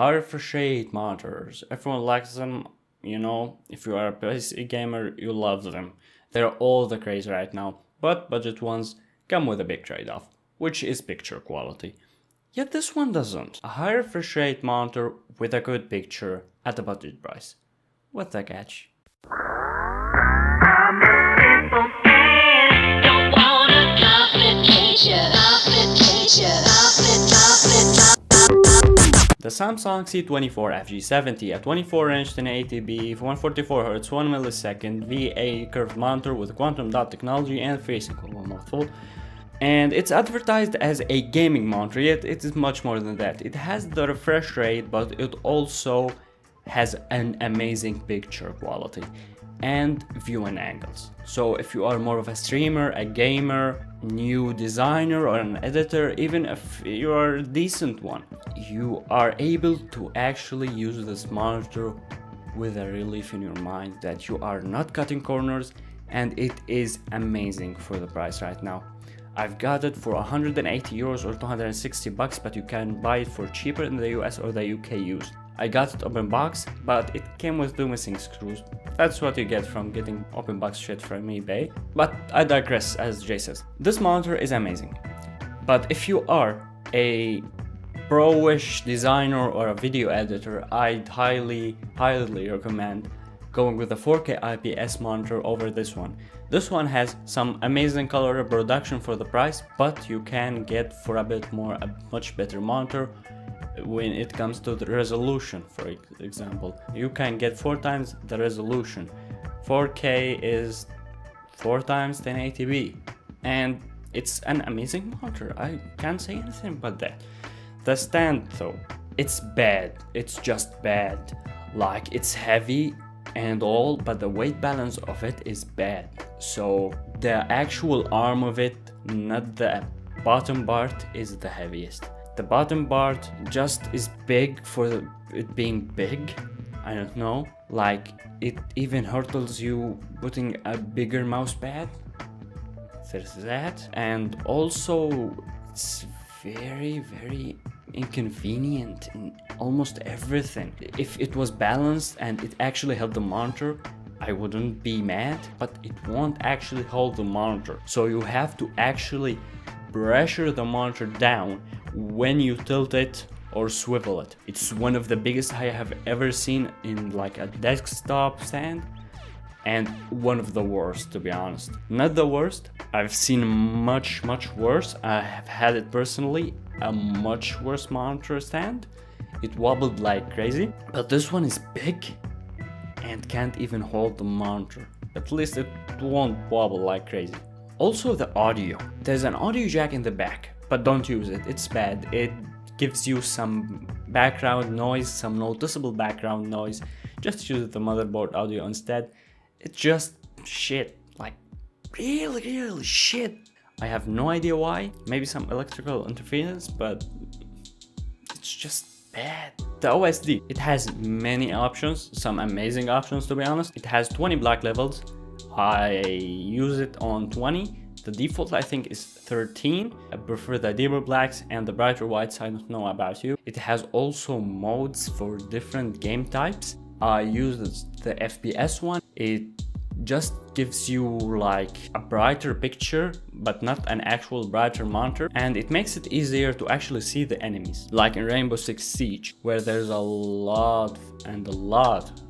High refresh rate monitors. Everyone likes them, you know, if you are a PC gamer, you love them. They're all the craze right now, but budget ones come with a big trade-off, which is picture quality. Yet this one doesn't. A high refresh rate monitor with a good picture at a budget price. What's the catch? The Samsung C24FG70, a 24-inch 1080p, 144Hz, 1 millisecond VA curved monitor with quantum dot technology and FreeSync, one mouthful. And it's advertised as a gaming monitor, yet it is much more than that. It has the refresh rate, but it also has an amazing picture quality and viewing angles. So if you are more of a streamer, a gamer, new designer or an editor, even if you are a decent one, you are able to actually use this monitor with a relief in your mind that you are not cutting corners, and it is amazing for the price right now. I've got it for 180 euros or 260 bucks, but you can buy it for cheaper in the US or the UK used. I got it open box, but it came with two missing screws. That's what you get from getting open box shit from eBay. But I digress, as Jay says. This monitor is amazing. But if you are a pro-ish designer or a video editor, I'd highly recommend going with a 4K IPS monitor over this one. This one has some amazing color reproduction for the price, but you can get for a bit more a much better monitor when it comes to the resolution. For example, you can get 4 times the resolution. 4K is 4 times 1080p, and it's an amazing monitor. I can't say anything but that. The stand though, it's bad. It's just bad. Like, it's heavy and all, but the weight balance of it is bad. So the actual arm of it, not the bottom part, is the heaviest. The bottom part just is big for it being big. I don't know, like it even hurtles you putting a bigger mouse pad. There's that. And also it's very inconvenient in almost everything. If it was balanced and it actually held the monitor, I wouldn't be mad, but it won't actually hold the monitor. So you have to actually pressure the monitor down when you tilt it or swivel it. It's one of the biggest I have ever seen in like a desktop stand, and one of the worst, to be honest. Not the worst, I've seen much worse. I have had it personally, a much worse monitor stand. It wobbled like crazy, but this one is big and can't even hold the monitor. At least it won't wobble like crazy. Also the audio. There's an audio jack in the back, but don't use it, it's bad. It gives you some background noise, some noticeable background noise. Just use the motherboard audio instead. It's just shit, like really shit. I have no idea why, maybe some electrical interference, but it's just bad. The OSD, it has many options, some amazing options to be honest. It has 20 black levels. I use it on 20. The default I think is 13. I prefer the deeper blacks and the brighter whites. I don't know about you. It has also modes for different game types. I use the FPS one. It just gives you like a brighter picture, but not an actual brighter monitor, and it makes it easier to actually see the enemies, like in Rainbow Six Siege, where there's a lot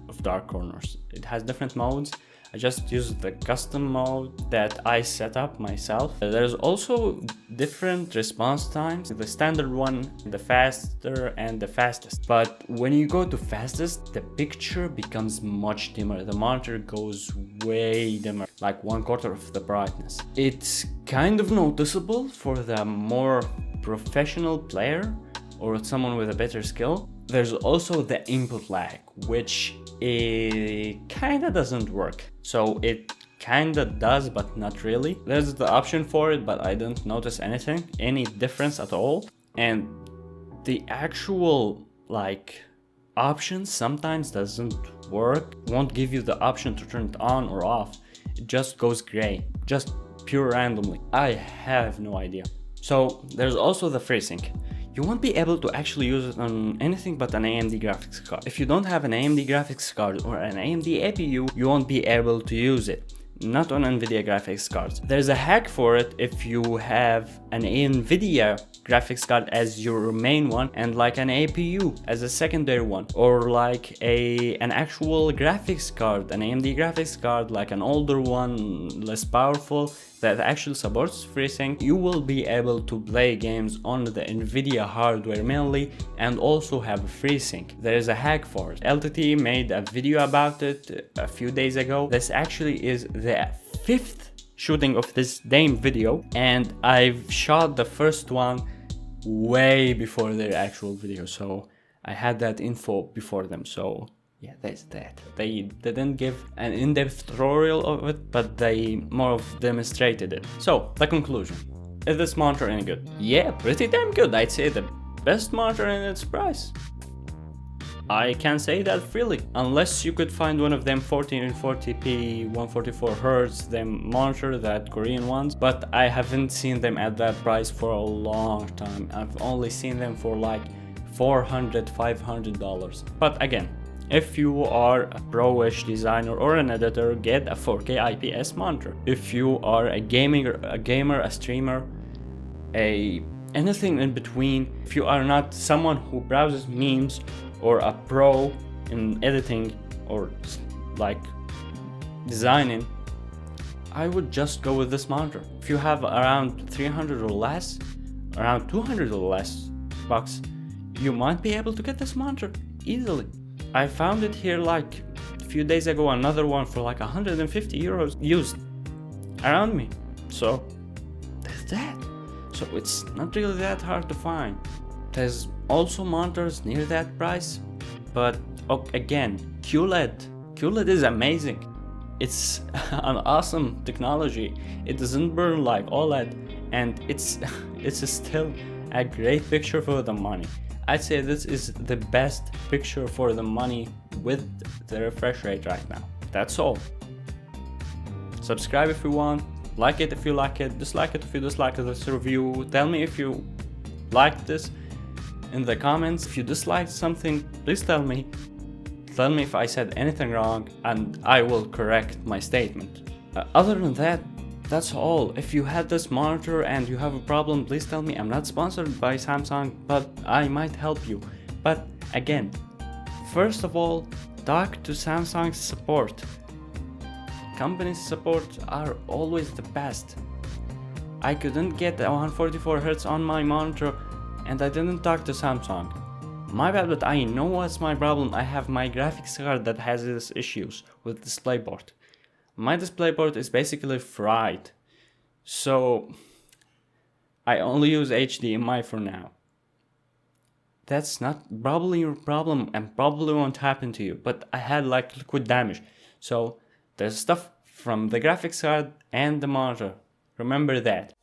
of dark corners. It has different modes. I just use the custom mode that I set up myself. There's also different response times. The standard one, the faster, and the fastest. But when you go to fastest, the picture becomes much dimmer. The monitor goes way dimmer, like 1/4 of the brightness. It's kind of noticeable for the more professional player or someone with a better skill. There's also the input lag, which it kinda doesn't work. So it kinda does, but not really. There's the option for it, but I don't notice any difference at all. And the actual like option sometimes doesn't work, won't give you the option to turn it on or off. It just goes gray, just pure randomly. I have no idea. So there's also the FreeSync. you won't be able to actually use it on anything but an AMD graphics card. If you don't have an AMD graphics card or an AMD APU, you won't be able to use it. Not on NVIDIA graphics cards. There's a hack for it if you have an NVIDIA graphics card as your main one and like an APU as a secondary one, or like an actual graphics card, an AMD graphics card, like an older one, less powerful, that actually supports FreeSync. You will be able to play games on the NVIDIA hardware mainly and also have FreeSync. There is a hack for it. LTT made a video about it a few days ago. This actually is the 5th shooting of this damn video, and I've shot the first one way before their actual video, so I had that info before them. So yeah, that's that. They didn't give an in-depth tutorial of it, but they more of demonstrated it. So the conclusion, is this monitor any good? Yeah, pretty damn good. I'd say the best monitor in its price. I can say that freely, unless you could find one of them 1440p 144Hz, them monitor, that Korean ones, but I haven't seen them at that price for a long time. I've only seen them for like $400, $500. But again, if you are a pro-ish designer or an editor, get a 4K IPS monitor. If you are a gamer, a streamer, anything in between, if you are not someone who browses memes or a pro in editing or like designing, I would just go with this monitor. If you have around 300 or less, around 200 or less bucks, you might be able to get this monitor easily. I found it here like a few days ago, another one for like 150 euros used around me. So there's that. So it's not really that hard to find. There's also monitors near that price, but again, QLED is amazing. It's an awesome technology. It doesn't burn like OLED, and it's still a great picture for the money. I'd say this is the best picture for the money with the refresh rate right now. That's all. Subscribe if you want, like it if you like it, dislike it if you dislike this review. Tell me if you liked this in the comments. If you disliked something, please tell me. Tell me if I said anything wrong and I will correct my statement. Other than that, that's all. If you had this monitor and you have a problem, please tell me. I'm not sponsored by Samsung, but I might help you. But again, first of all, talk to Samsung's support. Company support are always the best. I couldn't get 144Hz on my monitor and I didn't talk to Samsung. My bad, but I know what's my problem. I have my graphics card that has these issues with DisplayPort. My DisplayPort is basically fried, so I only use HDMI for now. That's not probably your problem and probably won't happen to you, but I had like liquid damage. So there's stuff from the graphics card and the monitor. Remember that.